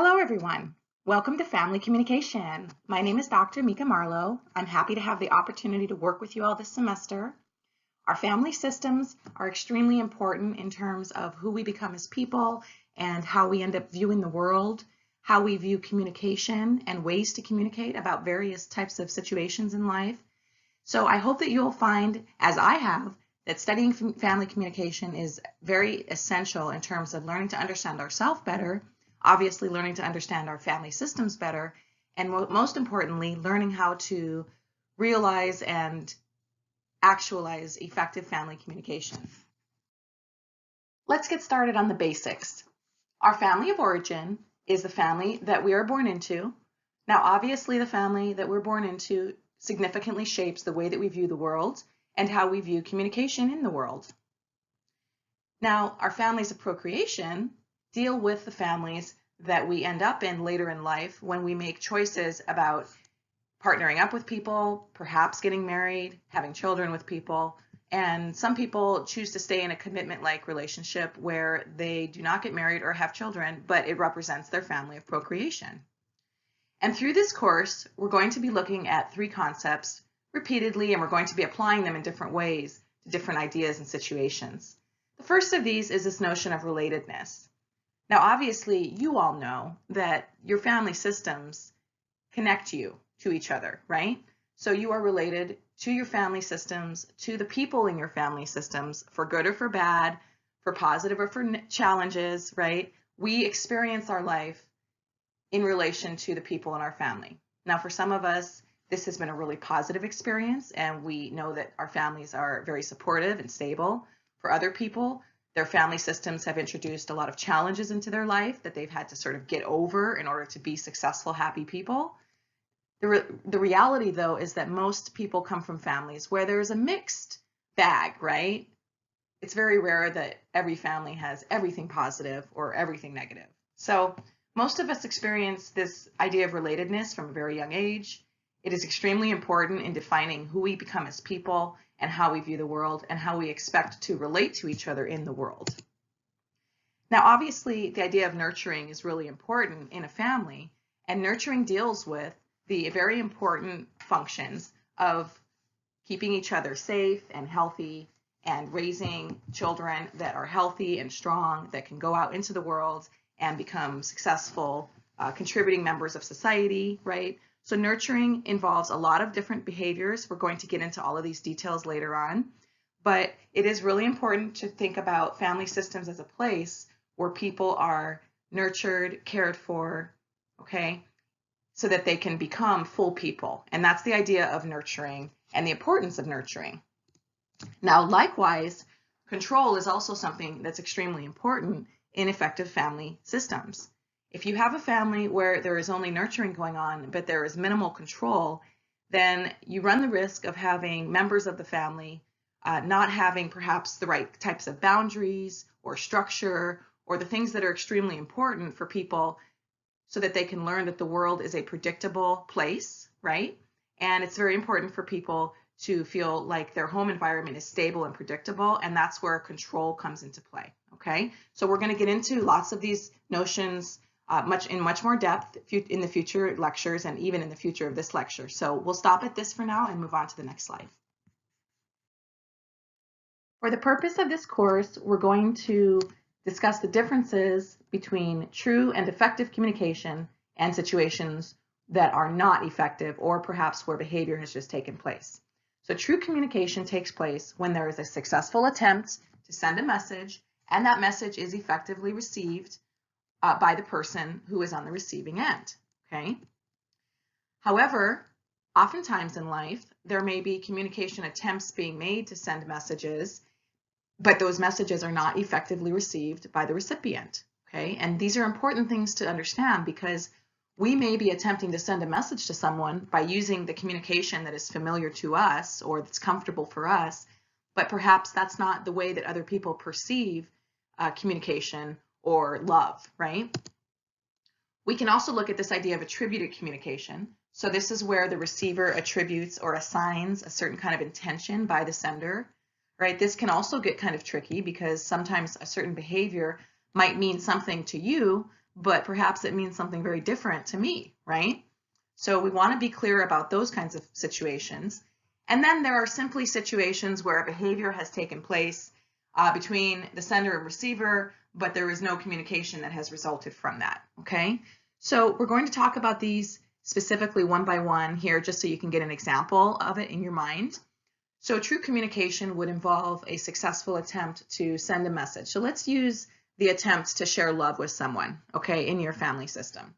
Hello, everyone. Welcome to Family Communication. My name is Dr. Mika Marlowe. I'm happy to have the opportunity to work with you all this semester. Our family systems are extremely important in terms of who we become as people and how we end up viewing the world, how we view communication and ways to communicate about various types of situations in life. So I hope that you'll find, as I have, that studying family communication is very essential in terms of learning to understand ourselves better, obviously learning to understand our family systems better, and most importantly, learning how to realize and actualize effective family communication. Let's get started on the basics. Our family of origin is the family that we are born into. Now, obviously, the family that we're born into significantly shapes the way that we view the world and how we view communication in the world. Now, our families of procreation deal with the families that we end up in later in life when we make choices about partnering up with people, perhaps getting married, having children with people. And some people choose to stay in a commitment-like relationship where they do not get married or have children, but it represents their family of procreation. And through this course, we're going to be looking at three concepts repeatedly, and we're going to be applying them in different ways to different ideas and situations. The first of these is this notion of relatedness. Now, obviously, you all know that your family systems connect you to each other, right? So you are related to your family systems, to the people in your family systems, for good or for bad, for positive or for challenges, right? We experience our life in relation to the people in our family. Now, for some of us, this has been a really positive experience, and we know that our families are very supportive and stable. For other people, their family systems have introduced a lot of challenges into their life that they've had to sort of get over in order to be successful, happy people. The reality, though, is that most people come from families where there's a mixed bag, right? It's very rare that every family has everything positive or everything negative. So most of us experience this idea of relatedness from a very young age. It is extremely important in defining who we become as people and how we view the world and how we expect to relate to each other in the world. Now, obviously, the idea of nurturing is really important in a family, and nurturing deals with the very important functions of keeping each other safe and healthy and raising children that are healthy and strong, that can go out into the world and become successful, contributing members of society, right? So nurturing involves a lot of different behaviors. We're going to get into all of these details later on, but it is really important to think about family systems as a place where people are nurtured, cared for, okay, so that they can become full people. And that's the idea of nurturing and the importance of nurturing. Now, likewise, control is also something that's extremely important in effective family systems. If you have a family where there is only nurturing going on, but there is minimal control, then you run the risk of having members of the family not having perhaps the right types of boundaries or structure or the things that are extremely important for people so that they can learn that the world is a predictable place, right? And it's very important for people to feel like their home environment is stable and predictable, and that's where control comes into play, okay? So we're going to get into lots of these notions in much more depth in the future lectures and even in the future of this lecture. So we'll stop at this for now and move on to the next slide. For the purpose of this course, we're going to discuss the differences between true and effective communication and situations that are not effective or perhaps where behavior has just taken place. So true communication takes place when there is a successful attempt to send a message and that message is effectively received by the person who is on the receiving end, okay? However, oftentimes in life, there may be communication attempts being made to send messages, but those messages are not effectively received by the recipient, okay? And these are important things to understand because we may be attempting to send a message to someone by using the communication that is familiar to us or that's comfortable for us, but perhaps that's not the way that other people perceive communication or love, right? We can also look at this idea of attributed communication. So this is where the receiver attributes or assigns a certain kind of intention by the sender, right? This can also get kind of tricky because sometimes a certain behavior might mean something to you, but perhaps it means something very different to me, right? So we want to be clear about those kinds of situations. And then there are simply situations where a behavior has taken place between the sender and receiver, but there is no communication that has resulted from that, okay? So we're going to talk about these specifically one by one here, just so you can get an example of it in your mind. So true communication would involve a successful attempt to send a message. So let's use the attempt to share love with someone, okay, in your family system.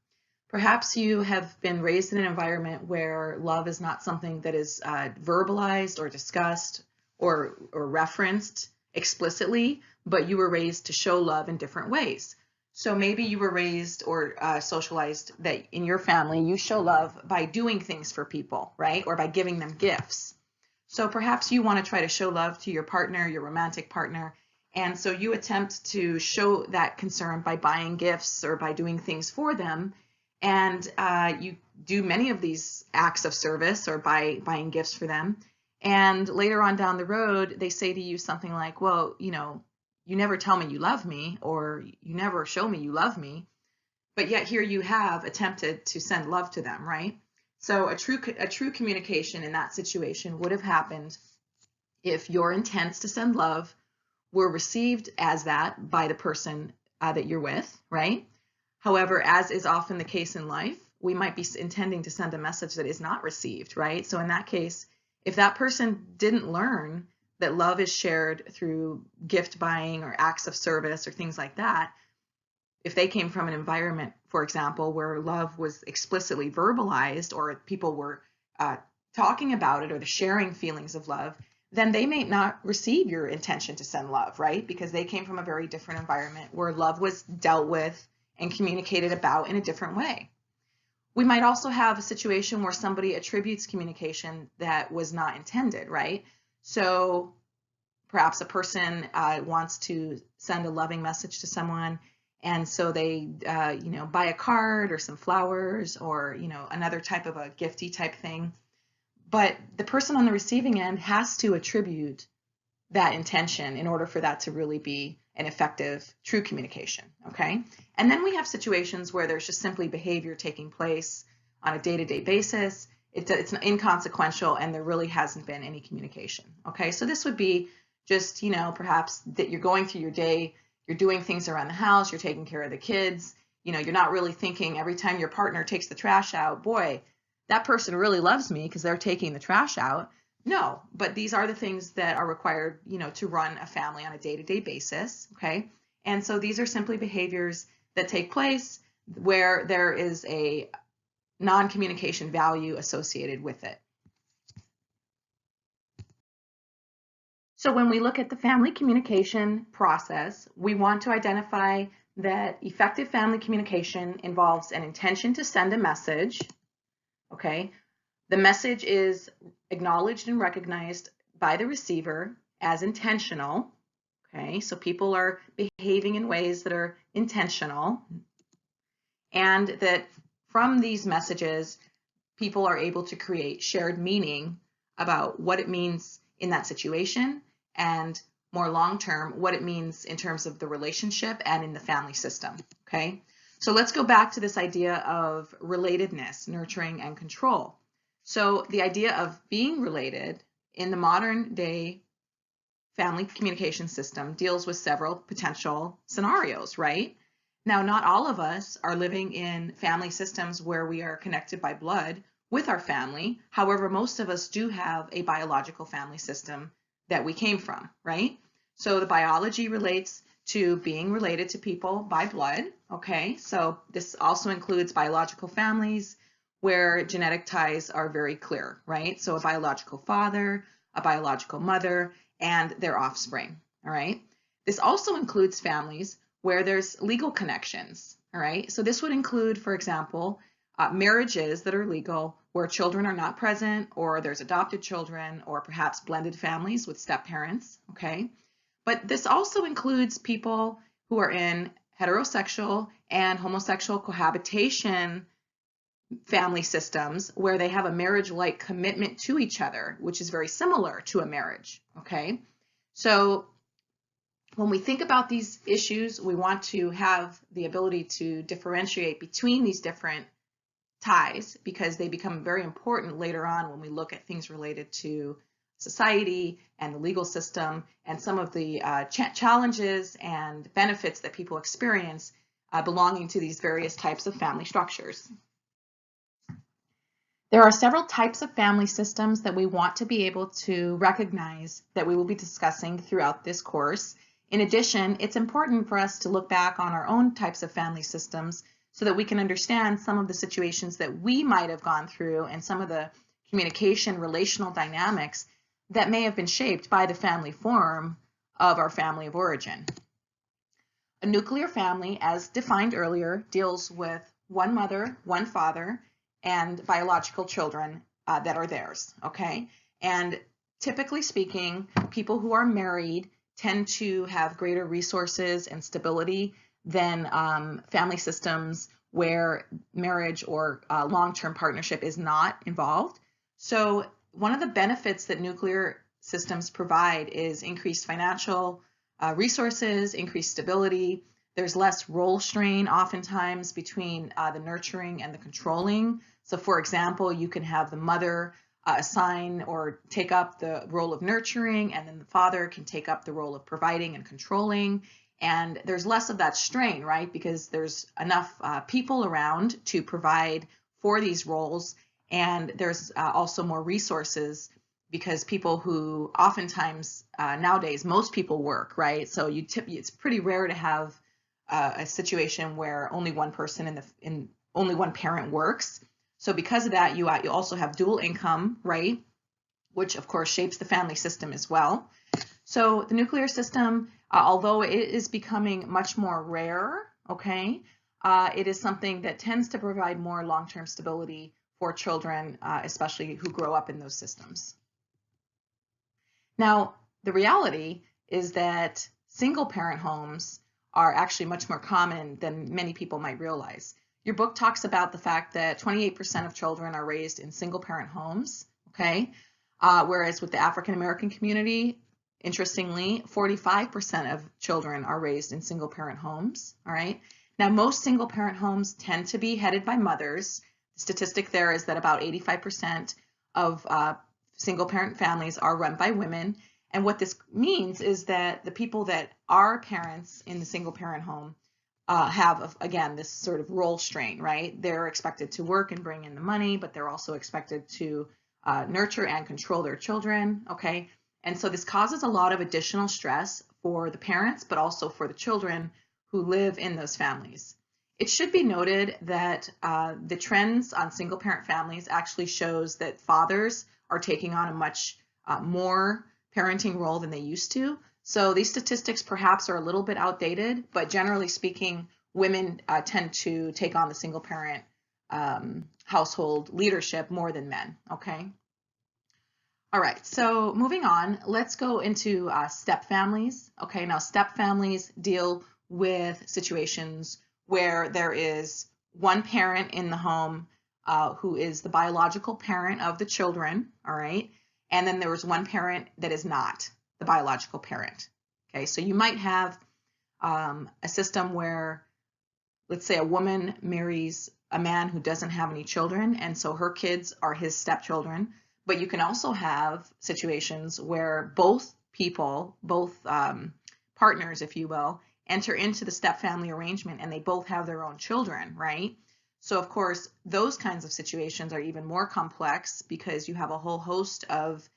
Perhaps you have been raised in an environment where love is not something that is verbalized or discussed or referenced explicitly, but you were raised to show love in different ways. So maybe you were raised or socialized that in your family you show love by doing things for people, right? Or by giving them gifts. So perhaps you want to try to show love to your partner, your romantic partner, and so you attempt to show that concern by buying gifts or by doing things for them. And you do many of these acts of service or by buying gifts for them. And later on down the road, they say to you something like, well, you never tell me you love me, or you never show me you love me. But yet here you have attempted to send love to them, right? So a true communication in that situation would have happened if your intents to send love were received as that by the person that you're with, right? However, as is often the case in life, we might be intending to send a message that is not received, right? So in that case, if that person didn't learn that love is shared through gift buying or acts of service or things like that, if they came from an environment, for example, where love was explicitly verbalized or people were talking about it or the sharing feelings of love, then they may not receive your intention to send love, right? Because they came from a very different environment where love was dealt with and communicated about in a different way. We might also have a situation where somebody attributes communication that was not intended, right? So perhaps a person wants to send a loving message to someone, and so they, buy a card or some flowers or, another type of a gifty type thing. But the person on the receiving end has to attribute that intention in order for that to really be an effective, true communication, okay? And then we have situations where there's just simply behavior taking place on a day-to-day basis. It's inconsequential and there really hasn't been any communication, okay? So this would be just, perhaps that you're going through your day, you're doing things around the house, you're taking care of the kids, you're not really thinking every time your partner takes the trash out, boy, that person really loves me because they're taking the trash out. No, but these are the things that are required, to run a family on a day-to-day basis, okay? And so these are simply behaviors that take place where there is a non-communication value associated with it. So when we look at the family communication process, we want to identify that effective family communication involves an intention to send a message, okay? The message is acknowledged and recognized by the receiver as intentional, okay? So people are behaving in ways that are intentional, and that from these messages, people are able to create shared meaning about what it means in that situation, and more long-term, what it means in terms of the relationship and in the family system, okay? So let's go back to this idea of relatedness, nurturing, and control. So the idea of being related in the modern day family communication system deals with several potential scenarios, right? Now, not all of us are living in family systems where we are connected by blood with our family. However, most of us do have a biological family system that we came from, right? So the biology relates to being related to people by blood, okay? So this also includes biological families where genetic ties are very clear, right? So a biological father, a biological mother, and their offspring, all right? This also includes families where there's legal connections, all right? So this would include, for example, marriages that are legal where children are not present, or there's adopted children, or perhaps blended families with step parents, okay? But this also includes people who are in heterosexual and homosexual cohabitation family systems where they have a marriage-like commitment to each other, which is very similar to a marriage, okay? So when we think about these issues, we want to have the ability to differentiate between these different ties because they become very important later on when we look at things related to society and the legal system and some of the challenges and benefits that people experience belonging to these various types of family structures. There are several types of family systems that we want to be able to recognize that we will be discussing throughout this course. In addition, it's important for us to look back on our own types of family systems so that we can understand some of the situations that we might have gone through and some of the communication relational dynamics that may have been shaped by the family form of our family of origin. A nuclear family, as defined earlier, deals with one mother, one father, and biological children that are theirs, okay? And typically speaking, people who are married tend to have greater resources and stability than family systems where marriage or long-term partnership is not involved. So one of the benefits that nuclear systems provide is increased financial resources, increased stability. There's less role strain oftentimes between the nurturing and the controlling. So for example, you can have the mother assign or take up the role of nurturing, and then the father can take up the role of providing and controlling. And there's less of that strain, right? Because there's enough people around to provide for these roles. And there's also more resources because people who oftentimes nowadays, most people work, right? So it's pretty rare to have a situation where only one person only one parent works. So because of that, you also have dual income, right? Which of course shapes the family system as well. So the nuclear system, although it is becoming much more rare, okay, it is something that tends to provide more long-term stability for children, especially who grow up in those systems. Now, the reality is that single-parent homes are actually much more common than many people might realize. Your book talks about the fact that 28% of children are raised in single-parent homes, okay? Whereas with the African American community, interestingly, 45% of children are raised in single-parent homes, all right? Now, most single-parent homes tend to be headed by mothers. The statistic there is that about 85% of single-parent families are run by women. And what this means is that the people that are parents in the single-parent home have, again, this sort of role strain, right? They're expected to work and bring in the money, but they're also expected to nurture and control their children, okay? And so this causes a lot of additional stress for the parents, but also for the children who live in those families. It should be noted that the trends on single-parent families actually shows that fathers are taking on a much more parenting role than they used to. So these statistics perhaps are a little bit outdated, but generally speaking, women tend to take on the single parent household leadership more than men, okay? All right, so moving on, let's go into step families. Okay, now step families deal with situations where there is one parent in the home who is the biological parent of the children, all right? And then there is one parent that is not the biological parent. Okay, so you might have a system where, let's say, a woman marries a man who doesn't have any children, and so her kids are his stepchildren. But you can also have situations where both people, both partners, if you will, enter into the step family arrangement and they both have their own children, right? So of course, those kinds of situations are even more complex because you have a whole host of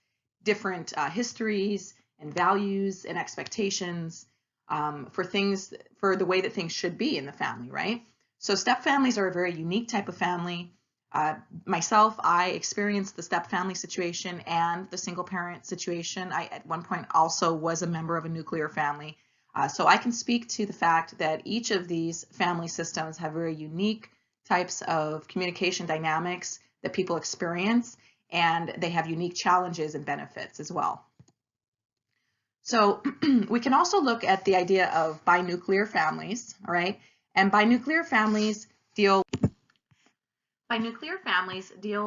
different histories and values and expectations for the way that things should be in the family, right? So step families are a very unique type of family. Myself, I experienced the step family situation and the single parent situation. I, at one point, also was a member of a nuclear family. So I can speak to the fact that each of these family systems have very unique types of communication dynamics that people experience, and they have unique challenges and benefits as well. So we can also look at the idea of binuclear families, all right? And binuclear families deal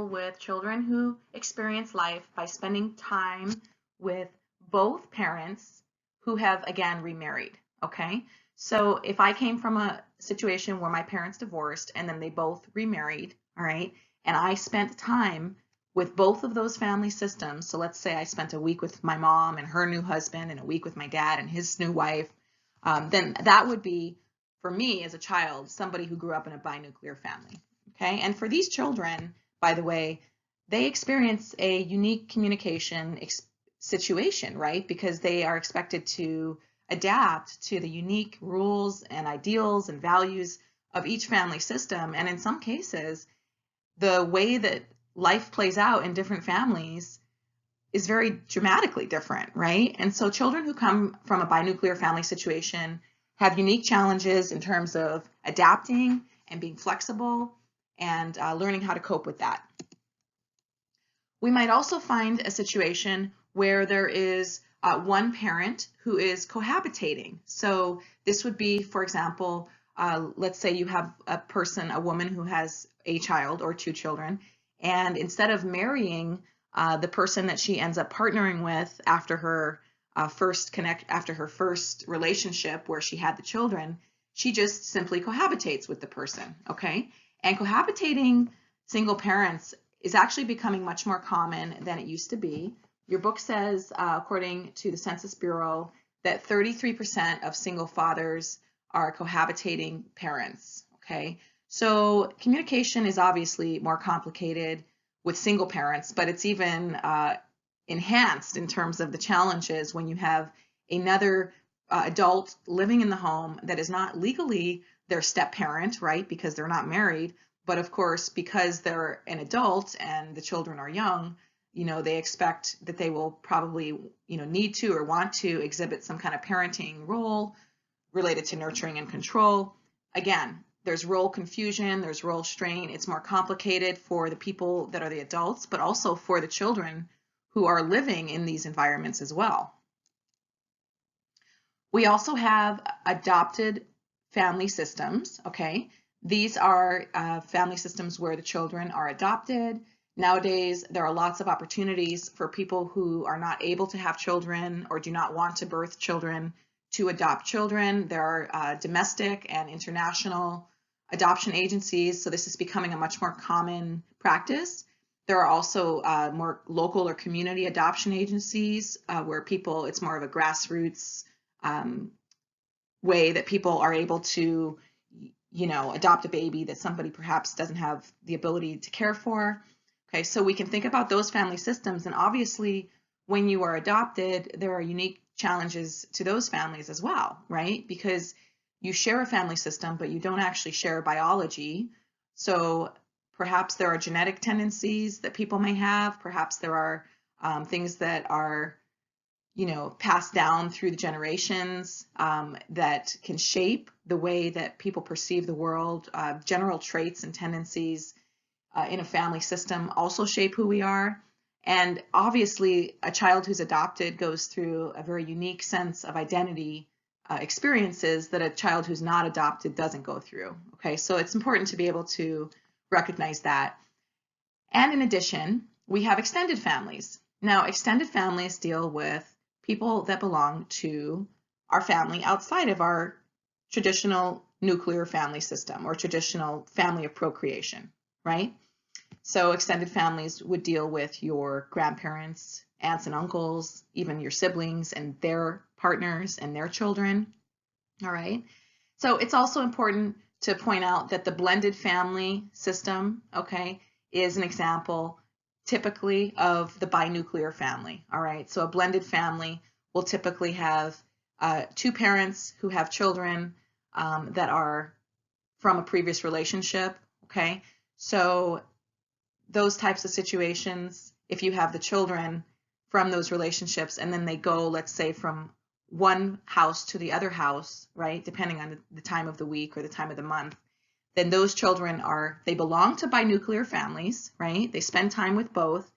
with children who experience life by spending time with both parents who have, again, remarried, okay? So if I came from a situation where my parents divorced and then they both remarried, all right, and I spent time with both of those family systems, so let's say I spent a week with my mom and her new husband and a week with my dad and his new wife, then that would be, for me as a child, somebody who grew up in a binuclear family, okay? And for these children, by the way, they experience a unique communication situation, right? Because they are expected to adapt to the unique rules and ideals and values of each family system. And in some cases, the way that life plays out in different families is very dramatically different, right? And so children who come from a binuclear family situation have unique challenges in terms of adapting and being flexible and learning how to cope with that. We might also find a situation where there is one parent who is cohabitating. So this would be, for example, let's say you have a woman who has a child or two children, and instead of marrying the person that she ends up partnering with after her first relationship where she had the children, she just simply cohabitates with the person, okay? And cohabitating single parents is actually becoming much more common than it used to be. Your book says, according to the Census Bureau, that 33% of single fathers are cohabitating parents, okay? So communication is obviously more complicated with single parents, but it's even enhanced in terms of the challenges when you have another adult living in the home that is not legally their step parent, right? Because they're not married, but of course, because they're an adult and the children are young, they expect that they will probably, need to or want to exhibit some kind of parenting role related to nurturing and control. Again, there's role confusion, there's role strain. It's more complicated for the people that are the adults, but also for the children who are living in these environments as well. We also have adopted family systems, okay? These are family systems where the children are adopted. Nowadays, there are lots of opportunities for people who are not able to have children or do not want to birth children to adopt children. There are domestic and international adoption agencies, so this is becoming a much more common practice. There are also more local or community adoption agencies where it's more of a grassroots way that people are able to adopt a baby that somebody perhaps doesn't have the ability to care for. Okay, so we can think about those family systems, and obviously when you are adopted, there are unique challenges to those families as well, right? Because you share a family system, but you don't actually share biology. So perhaps there are genetic tendencies that people may have. Perhaps there are things that are passed down through the generations that can shape the way that people perceive the world. General traits and tendencies in a family system also shape who we are. And obviously, a child who's adopted goes through a very unique sense of identity experiences that a child who's not adopted doesn't go through. Okay, so it's important to be able to recognize that. And in addition, we have extended families. Now, extended families deal with people that belong to our family outside of our traditional nuclear family system or traditional family of procreation, right? So extended families would deal with your grandparents, aunts and uncles, even your siblings and their partners and their children, all right? So it's also important to point out that the blended family system, okay, is an example typically of the binuclear family, all right? So a blended family will typically have two parents who have children that are from a previous relationship, okay? So those types of situations, if you have the children from those relationships and then they go, let's say, from one house to the other house, right, depending on the time of the week or the time of the month, then those children they belong to binuclear families, right? They spend time with both,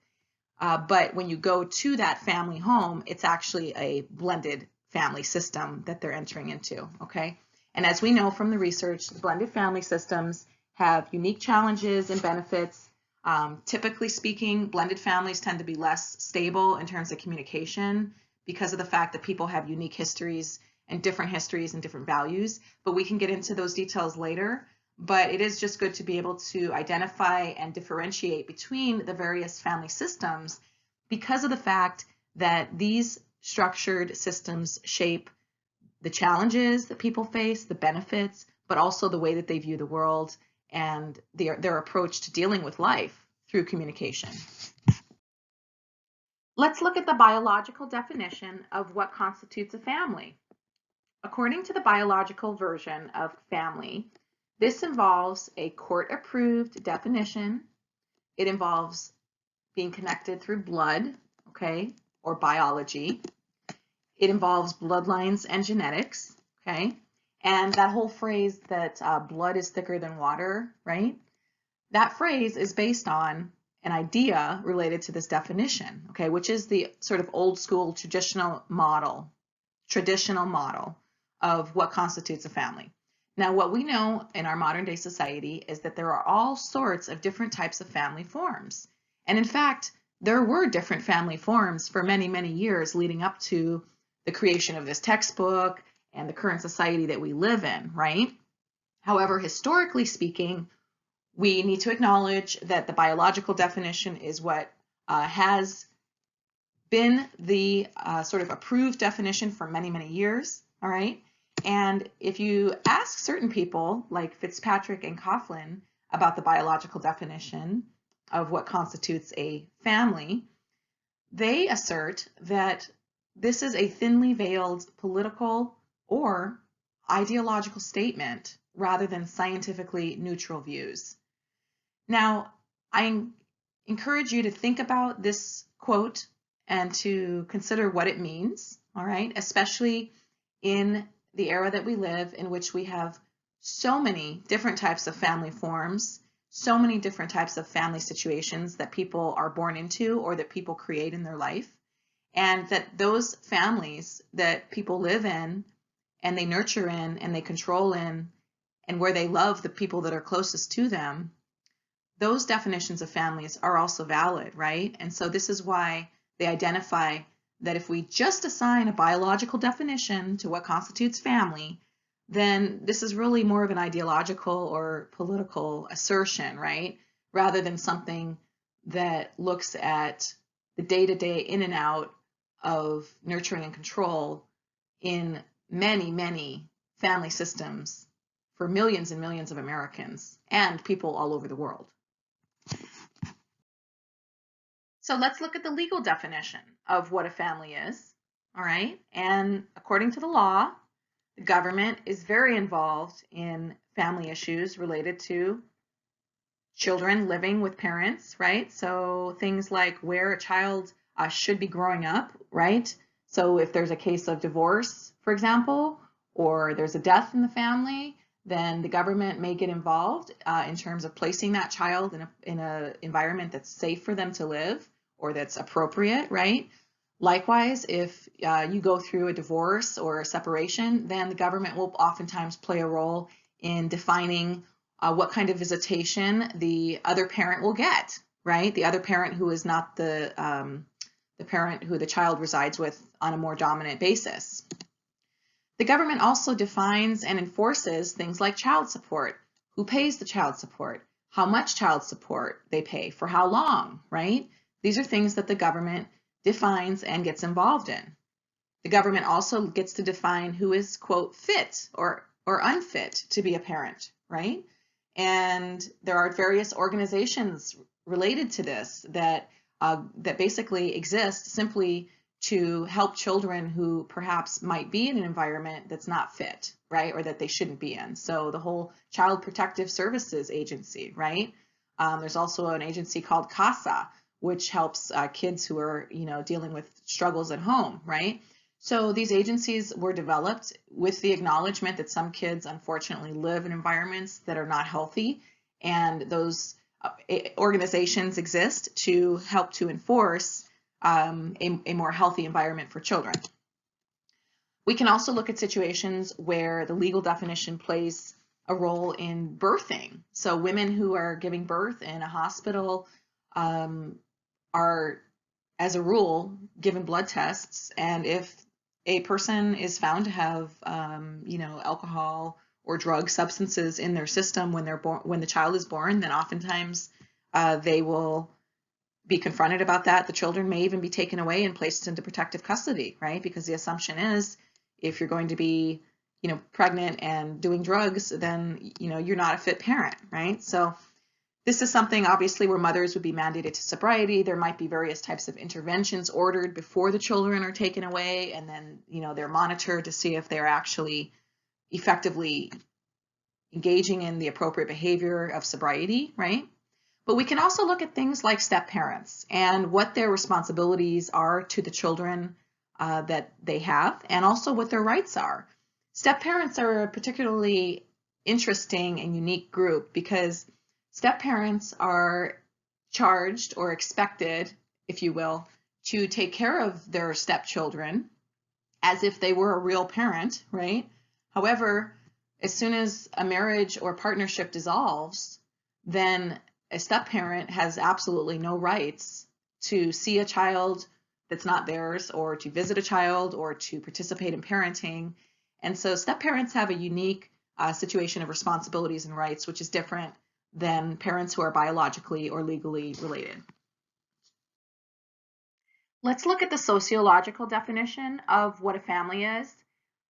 but when you go to that family home, it's actually a blended family system that they're entering into, okay? And as we know from the research, blended family systems have unique challenges and benefits. Typically speaking, blended families tend to be less stable in terms of communication because of the fact that people have unique histories and different values, but we can get into those details later. But it is just good to be able to identify and differentiate between the various family systems because of the fact that these structured systems shape the challenges that people face, the benefits, but also the way that they view the world and their approach to dealing with life through communication. Let's look at the biological definition of what constitutes a family. According to the biological version of family, this involves a court-approved definition. It involves being connected through blood, okay, or biology. It involves bloodlines and genetics, okay? And that whole phrase that blood is thicker than water, right? That phrase is based on an idea related to this definition, okay, which is the sort of old school traditional model of what constitutes a family. Now, what we know in our modern day society is that there are all sorts of different types of family forms. And in fact, there were different family forms for many, many years leading up to the creation of this textbook and the current society that we live in, right? However, historically speaking, we need to acknowledge that the biological definition is what has been the sort of approved definition for many, many years, all right? And if you ask certain people like Fitzpatrick and Coughlin about the biological definition of what constitutes a family, they assert that this is a thinly veiled political or ideological statement rather than scientifically neutral views. Now, I encourage you to think about this quote and to consider what it means, all right, especially in the era that we live in which we have so many different types of family forms, so many different types of family situations that people are born into or that people create in their life, and that those families that people live in and they nurture in and they control in and where they love the people that are closest to them, those definitions of families are also valid, right? And so this is why they identify that if we just assign a biological definition to what constitutes family, then this is really more of an ideological or political assertion, right? Rather than something that looks at the day-to-day in and out of nurturing and control in many, many family systems for millions and millions of Americans and people all over the world. So let's look at the legal definition of what a family is, all right? And according to the law, the government is very involved in family issues related to children living with parents, right? So things like where a child should be growing up, right? So if there's a case of divorce, for example, or there's a death in the family, then the government may get involved in terms of placing that child in an environment that's safe for them to live or that's appropriate, right? Likewise, if you go through a divorce or a separation, then the government will oftentimes play a role in defining what kind of visitation the other parent will get, right? The other parent who is not the parent who the child resides with on a more dominant basis. The government also defines and enforces things like child support. Who pays the child support? How much child support they pay? For how long, right? These are things that the government defines and gets involved in. The government also gets to define who is, quote, fit or unfit to be a parent, right? And there are various organizations related to this that basically exist simply to help children who perhaps might be in an environment that's not fit, right, or that they shouldn't be in. So the whole Child Protective Services Agency, right? There's also an agency called CASA, which helps kids who are, dealing with struggles at home, right? So these agencies were developed with the acknowledgement that some kids unfortunately live in environments that are not healthy, and those organizations exist to help to enforce a more healthy environment for children. We can also look at situations where the legal definition plays a role in birthing. So women who are giving birth in a hospital are as a rule, given blood tests, and if a person is found to have, alcohol or drug substances in their system when they're born, when the child is born, then oftentimes they will be confronted about that. The children may even be taken away and placed into protective custody, right? Because the assumption is if you're going to be, pregnant and doing drugs, then, you're not a fit parent, right? So this is something obviously where mothers would be mandated to sobriety. There might be various types of interventions ordered before the children are taken away, and then, they're monitored to see if they're actually effectively engaging in the appropriate behavior of sobriety, right? But we can also look at things like step parents and what their responsibilities are to the children that they have, and also what their rights are. Step parents are a particularly interesting and unique group because step parents are charged or expected, if you will, to take care of their stepchildren as if they were a real parent, right? However, as soon as a marriage or partnership dissolves, then a step-parent has absolutely no rights to see a child that's not theirs, or to visit a child, or to participate in parenting. And so step-parents have a unique situation of responsibilities and rights, which is different than parents who are biologically or legally related. Let's look at the sociological definition of what a family is.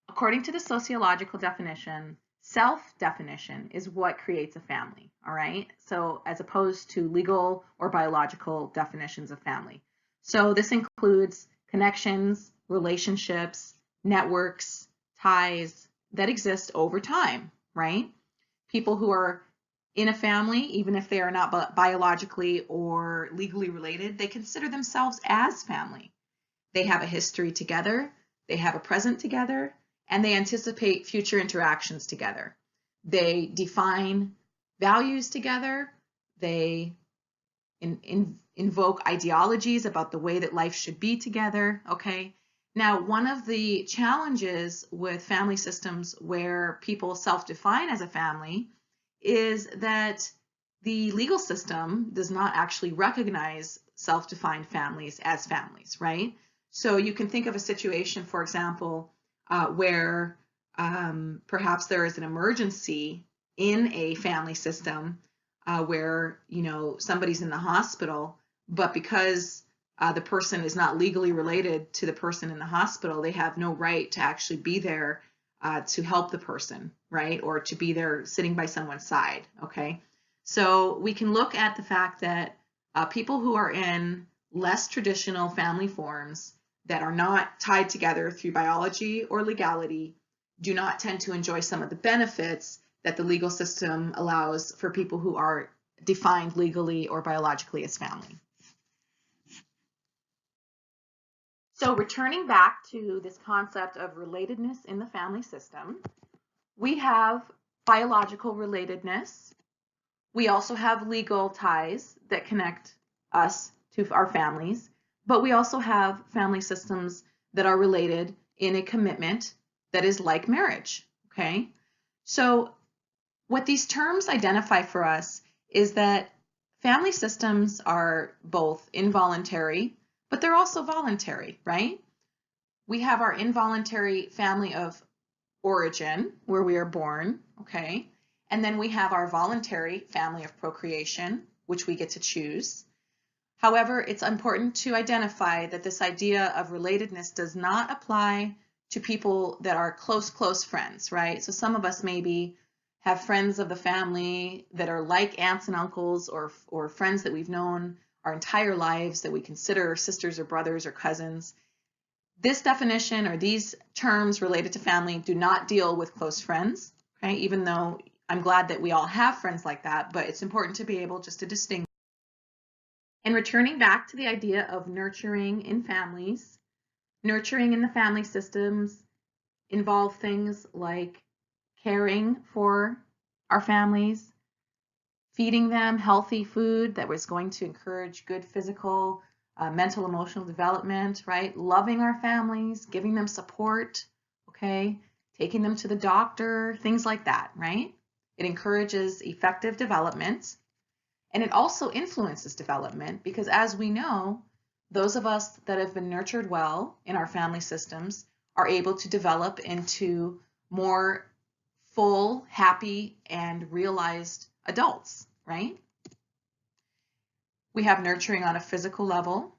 According to the sociological definition, self-definition is what creates a family, all right? So as opposed to legal or biological definitions of family. So this includes connections, relationships, networks, ties that exist over time, right? People who are in a family, even if they are not biologically or legally related, they consider themselves as family. They have a history together, they have a present together, and they anticipate future interactions together. They define values together. They invoke ideologies about the way that life should be together, okay? Now, one of the challenges with family systems where people self-define as a family is that the legal system does not actually recognize self-defined families as families, right? So you can think of a situation, for example, where perhaps there is an emergency in a family system where, somebody's in the hospital, but because the person is not legally related to the person in the hospital, they have no right to actually be there to help the person, right? Or to be there sitting by someone's side, okay? So we can look at the fact that people who are in less traditional family forms that are not tied together through biology or legality do not tend to enjoy some of the benefits that the legal system allows for people who are defined legally or biologically as family. So returning back to this concept of relatedness in the family system, we have biological relatedness. We also have legal ties that connect us to our families, but we also have family systems that are related in a commitment that is like marriage, okay? So what these terms identify for us is that family systems are both involuntary, but they're also voluntary, right? We have our involuntary family of origin, where we are born, okay? And then we have our voluntary family of procreation, which we get to choose. However, it's important to identify that this idea of relatedness does not apply to people that are close friends, right? So some of us maybe have friends of the family that are like aunts and uncles, or friends that we've known our entire lives that we consider sisters or brothers or cousins. This definition or these terms related to family do not deal with close friends, okay? Even though I'm glad that we all have friends like that, but it's important to be able just to distinguish. And returning back to the idea of nurturing in families, nurturing in the family systems involve things like caring for our families, feeding them healthy food that was going to encourage good physical, mental, emotional development, right? Loving our families, giving them support, okay? Taking them to the doctor, things like that, right? It encourages effective development, and it also influences development because, as we know, those of us that have been nurtured well in our family systems are able to develop into more full, happy, and realized adults, right? We have nurturing on a physical level.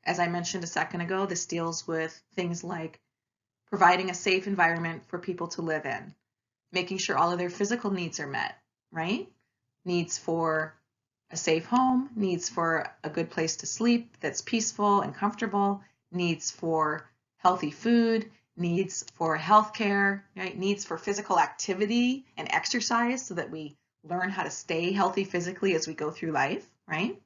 As I mentioned a second ago, this deals with things like providing a safe environment for people to live in, making sure all of their physical needs are met, right? Needs for a safe home, needs for a good place to sleep that's peaceful and comfortable, needs for healthy food, needs for healthcare, right? Needs for physical activity and exercise so that we learn how to stay healthy physically as we go through life, right?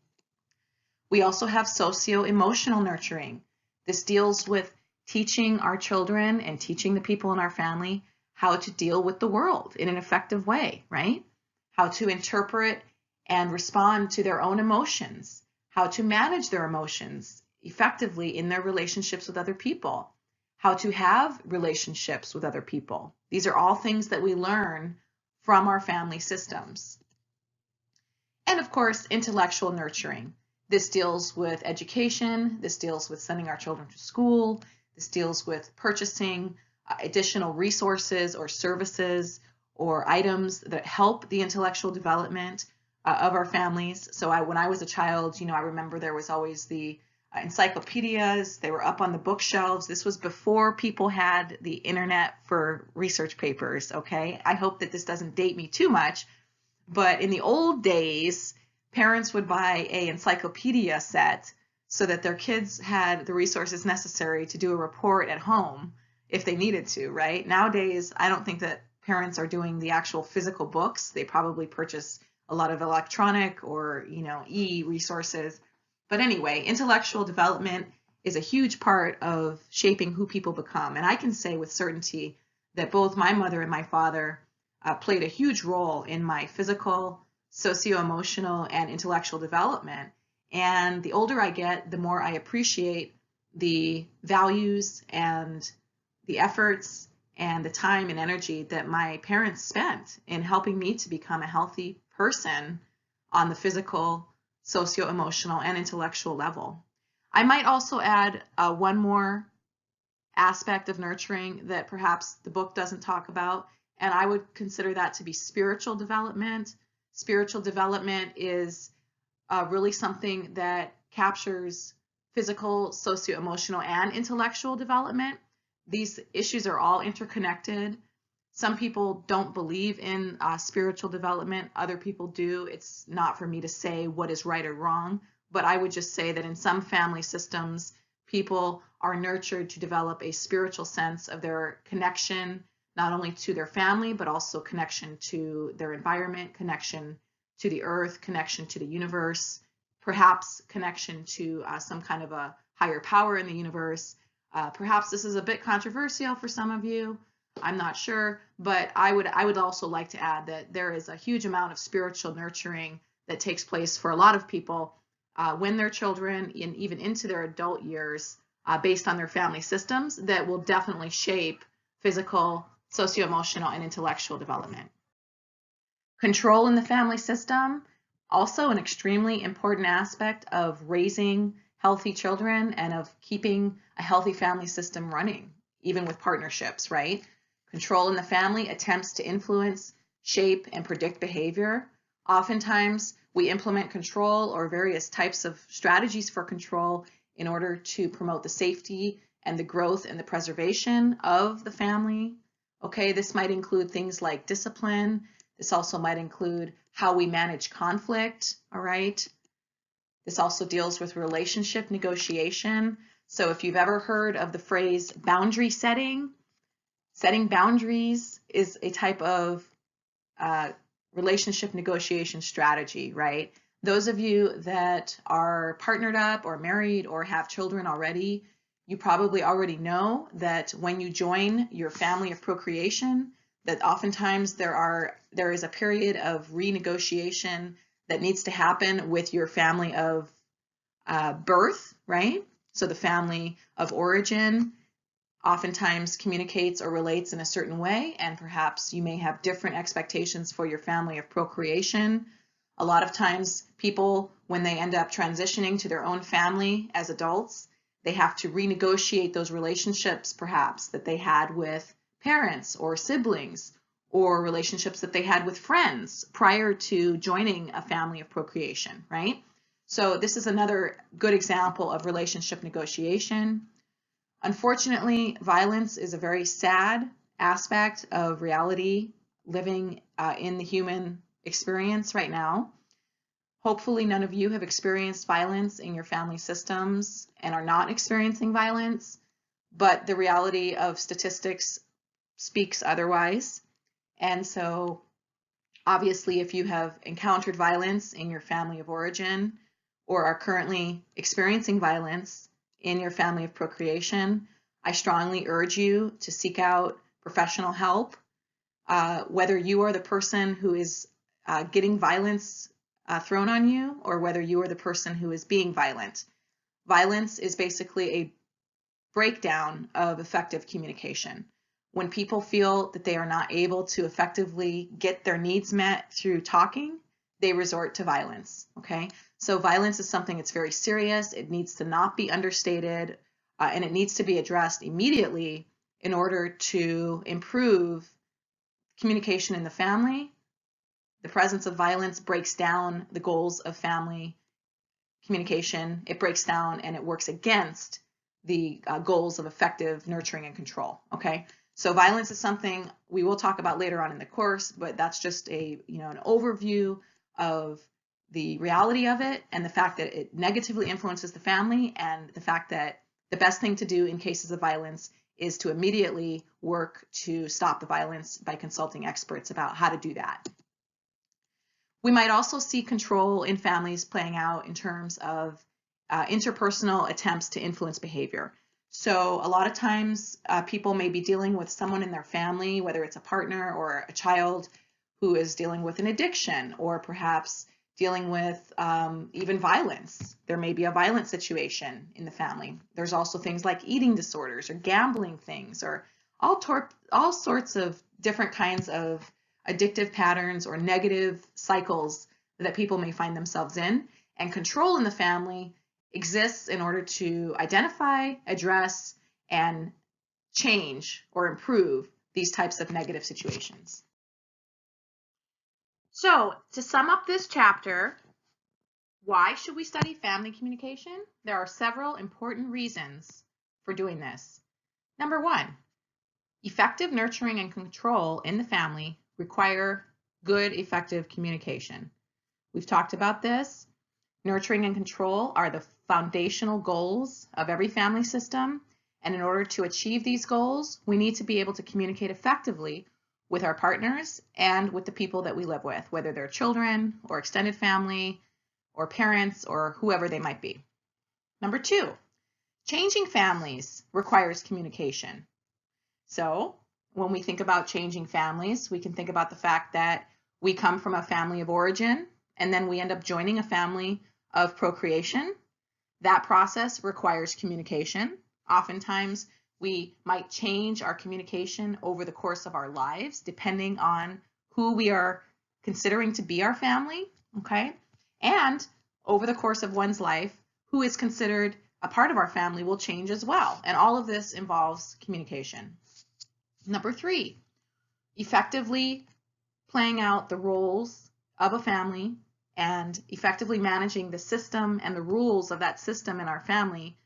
We also have socio-emotional nurturing. This deals with teaching our children and teaching the people in our family how to deal with the world in an effective way, right? How to interpret and respond to their own emotions, how to manage their emotions effectively in their relationships with other people, how to have relationships with other people. These are all things that we learn from our family systems. And of course, intellectual nurturing. This deals with education, this deals with sending our children to school, this deals with purchasing additional resources or services or items that help the intellectual development of our families. So when I was a child, I remember there was always the encyclopedias. They were up on the bookshelves. This was before people had the internet for research papers, okay? I hope that this doesn't date me too much, but in the old days, parents would buy an encyclopedia set so that their kids had the resources necessary to do a report at home if they needed to, right? Nowadays, I don't think that parents are doing the actual physical books. They probably purchase a lot of electronic or, e-resources. But anyway, intellectual development is a huge part of shaping who people become. And I can say with certainty that both my mother and my father played a huge role in my physical, socio-emotional, and intellectual development. And the older I get, the more I appreciate the values and the efforts and the time and energy that my parents spent in helping me to become a healthy person on the physical, socio-emotional, and intellectual level. I might also add one more aspect of nurturing that perhaps the book doesn't talk about, and I would consider that to be spiritual development. Spiritual development is really something that captures physical, socio-emotional, and intellectual development. These issues are all interconnected. Some people don't believe in spiritual development. Other people do. It's not for me to say what is right or wrong, but I would just say that in some family systems, people are nurtured to develop a spiritual sense of their connection, not only to their family, but also connection to their environment, connection to the earth, connection to the universe, perhaps connection to some kind of a higher power in the universe. Perhaps this is a bit controversial for some of you. I'm not sure, but I would also like to add that there is a huge amount of spiritual nurturing that takes place for a lot of people when they're children and even into their adult years based on their family systems that will definitely shape physical, socio-emotional, and intellectual development. Control in the family system, also an extremely important aspect of raising healthy children and of keeping a healthy family system running, even with partnerships, right? Control in the family attempts to influence, shape, and predict behavior. Oftentimes, we implement control or various types of strategies for control in order to promote the safety and the growth and the preservation of the family. Okay, this might include things like discipline. This also might include how we manage conflict, all right? This also deals with relationship negotiation. So if you've ever heard of the phrase boundary setting boundaries is a type of relationship negotiation strategy, right? Those of you that are partnered up or married or have children already, you probably already know that when you join your family of procreation, that oftentimes there is a period of renegotiation that needs to happen with your family of birth, right? So the family of origin oftentimes communicates or relates in a certain way, and perhaps you may have different expectations for your family of procreation. A lot of times people when they end up transitioning to their own family as adults, they have to renegotiate those relationships perhaps that they had with parents or siblings, or relationships that they had with friends prior to joining a family of procreation, right? So this is another good example of relationship negotiation. Unfortunately, violence is a very sad aspect of reality living in the human experience right now. Hopefully none of you have experienced violence in your family systems and are not experiencing violence, but the reality of statistics speaks otherwise. And so obviously, if you have encountered violence in your family of origin or are currently experiencing violence in your family of procreation, I strongly urge you to seek out professional help. Whether you are the person who is getting violence thrown on you, or whether you are the person who is being violent. Violence is basically a breakdown of effective communication. When people feel that they are not able to effectively get their needs met through talking, they resort to violence, okay? So violence is something that's very serious. It needs to not be understated, and it needs to be addressed immediately in order to improve communication in the family. The presence of violence breaks down the goals of family communication. It breaks down and it works against the goals of effective nurturing and control, okay? So violence is something we will talk about later on in the course, but that's just an overview of the reality of it and the fact that it negatively influences the family, and the fact that the best thing to do in cases of violence is to immediately work to stop the violence by consulting experts about how to do that. We might also see control in families playing out in terms of interpersonal attempts to influence behavior. So a lot of times people may be dealing with someone in their family, whether it's a partner or a child who is dealing with an addiction, or perhaps dealing with even violence. There may be a violent situation in the family. There's also things like eating disorders or gambling things, or all sorts of different kinds of addictive patterns or negative cycles that people may find themselves in. And control in the family exists in order to identify, address, and change or improve these types of negative situations. So, to sum up this chapter, why should we study family communication? There are several important reasons for doing this. Number one, effective nurturing and control in the family require good, effective communication. We've talked about this. Nurturing and control are the foundational goals of every family system, and in order to achieve these goals, we need to be able to communicate effectively with our partners and with the people that we live with, whether they're children or extended family or parents or whoever they might be. Number two, changing families requires communication. So when we think about changing families, we can think about the fact that we come from a family of origin and then we end up joining a family of procreation. That process requires communication. Oftentimes, we might change our communication over the course of our lives, depending on who we are considering to be our family, okay? And over the course of one's life, who is considered a part of our family will change as well. And all of this involves communication. Number three, effectively playing out the roles of a family and effectively managing the system and the rules of that system in our family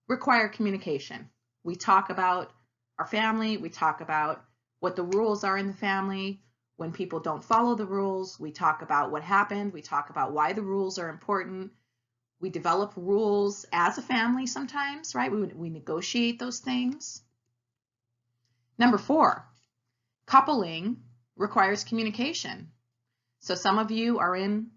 require communication. We talk about our family, we talk about what the rules are in the family. When people don't follow the rules, we talk about what happened, we talk about why the rules are important. We develop rules as a family sometimes, right? We negotiate those things. Number four, coupling requires communication. So some of you are in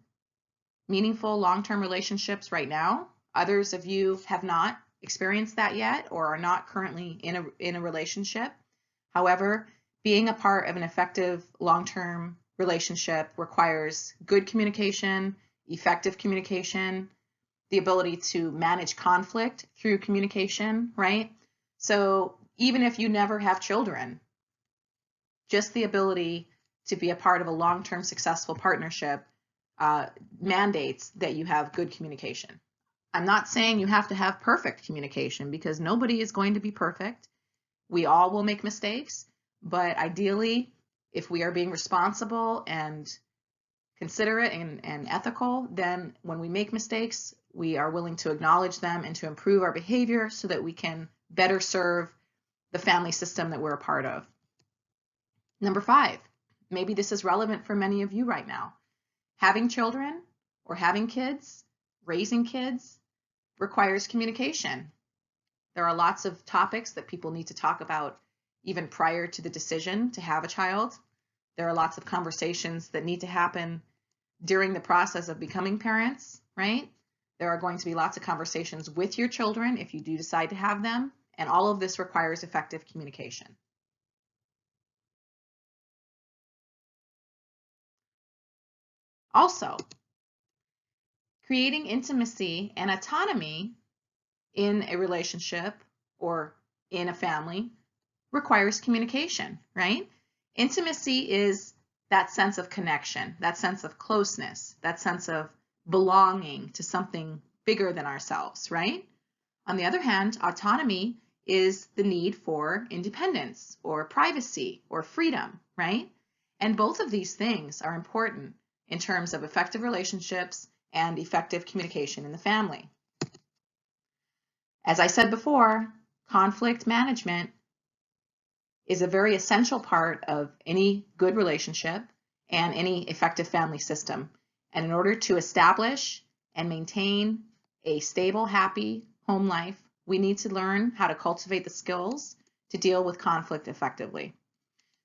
meaningful long-term relationships right now. Others of you have not experienced that yet or are not currently in a relationship. However, being a part of an effective long-term relationship requires good communication, effective communication, the ability to manage conflict through communication, right? So even if you never have children, just the ability to be a part of a long-term successful partnership mandates that you have good communication. I'm not saying you have to have perfect communication, because nobody is going to be perfect. We all will make mistakes, but ideally, if we are being responsible and considerate and ethical, then when we make mistakes, we are willing to acknowledge them and to improve our behavior so that we can better serve the family system that we're a part of. Number 5, maybe this is relevant for many of you right now. Having children or having kids, raising kids, requires communication. There are lots of topics that people need to talk about even prior to the decision to have a child. There are lots of conversations that need to happen during the process of becoming parents, right? There are going to be lots of conversations with your children if you do decide to have them, and all of this requires effective communication. Also, creating intimacy and autonomy in a relationship or in a family requires communication, right? Intimacy is that sense of connection, that sense of closeness, that sense of belonging to something bigger than ourselves, right? On the other hand, autonomy is the need for independence or privacy or freedom, right? And both of these things are important in terms of effective relationships and effective communication in the family. As I said before, conflict management is a very essential part of any good relationship and any effective family system. And in order to establish and maintain a stable, happy home life, we need to learn how to cultivate the skills to deal with conflict effectively.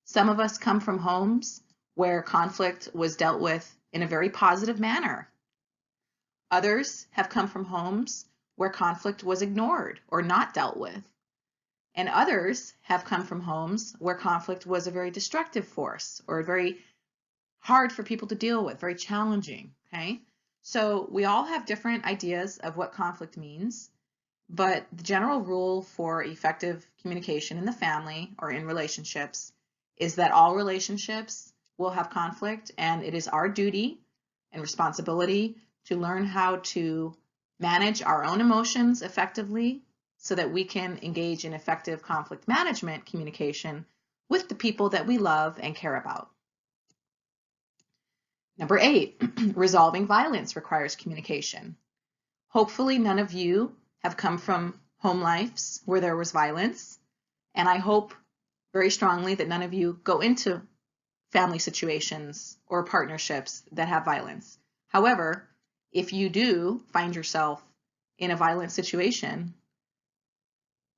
Some of us come from homes where conflict was dealt with in a very positive manner. Others have come from homes where conflict was ignored or not dealt with. And others have come from homes where conflict was a very destructive force or very hard for people to deal with, very challenging, okay? So we all have different ideas of what conflict means, but the general rule for effective communication in the family or in relationships is that all relationships will have conflict, and it is our duty and responsibility to learn how to manage our own emotions effectively so that we can engage in effective conflict management communication with the people that we love and care about. Number 8, resolving violence requires communication. Hopefully none of you have come from home lives where there was violence, and I hope very strongly that none of you go into family situations or partnerships that have violence. However, if you do find yourself in a violent situation,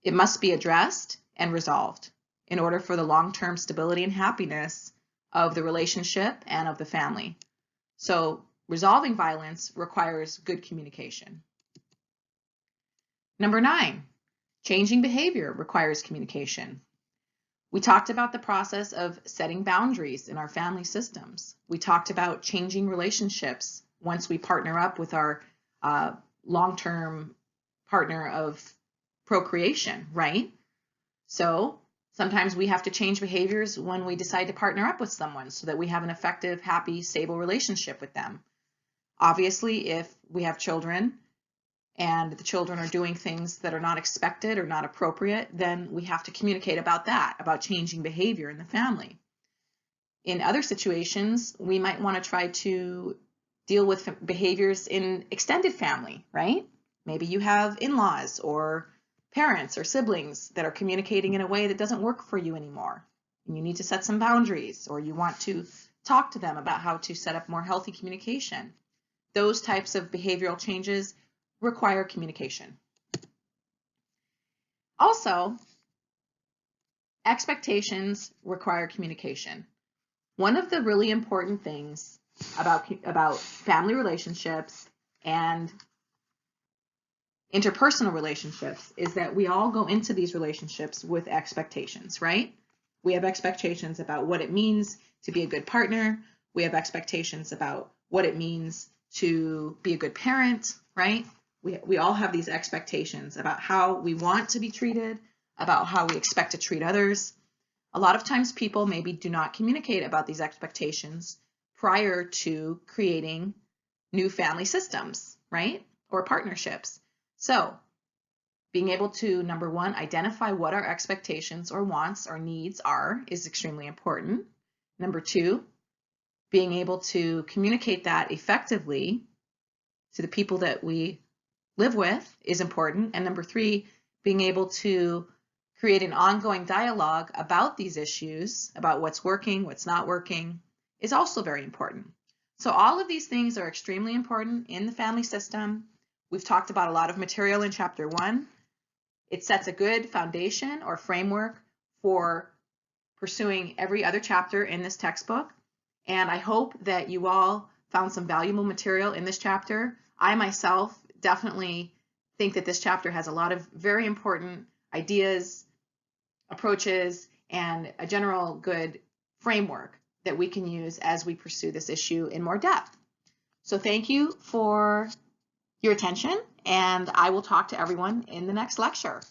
it must be addressed and resolved in order for the long-term stability and happiness of the relationship and of the family. So resolving violence requires good communication. Number 9, changing behavior requires communication. We talked about the process of setting boundaries in our family systems. We talked about changing relationships once we partner up with our long-term partner of procreation, right? So sometimes we have to change behaviors when we decide to partner up with someone so that we have an effective, happy, stable relationship with them. Obviously, if we have children and the children are doing things that are not expected or not appropriate, then we have to communicate about that, about changing behavior in the family. In other situations, we might want to try to deal with behaviors in extended family, right? Maybe you have in-laws or parents or siblings that are communicating in a way that doesn't work for you anymore, and you need to set some boundaries, or you want to talk to them about how to set up more healthy communication. Those types of behavioral changes require communication. Also, expectations require communication. One of the really important things about family relationships and interpersonal relationships is that we all go into these relationships with expectations, right? We have expectations about what it means to be a good partner. We have expectations about what it means to be a good parent, right? We all have these expectations about how we want to be treated, about how we expect to treat others. A lot of times people maybe do not communicate about these expectations prior to creating new family systems, right? Or partnerships. So being able to, number one, identify what our expectations or wants or needs are is extremely important. Number two, being able to communicate that effectively to the people that we live with is important. And number three, being able to create an ongoing dialogue about these issues, about what's working, what's not working, is also very important. So all of these things are extremely important in the family system. We've talked about a lot of material in chapter 1. It sets a good foundation or framework for pursuing every other chapter in this textbook. And I hope that you all found some valuable material in this chapter. I myself definitely think that this chapter has a lot of very important ideas, approaches, and a general good framework that we can use as we pursue this issue in more depth. So thank you for your attention, and I will talk to everyone in the next lecture.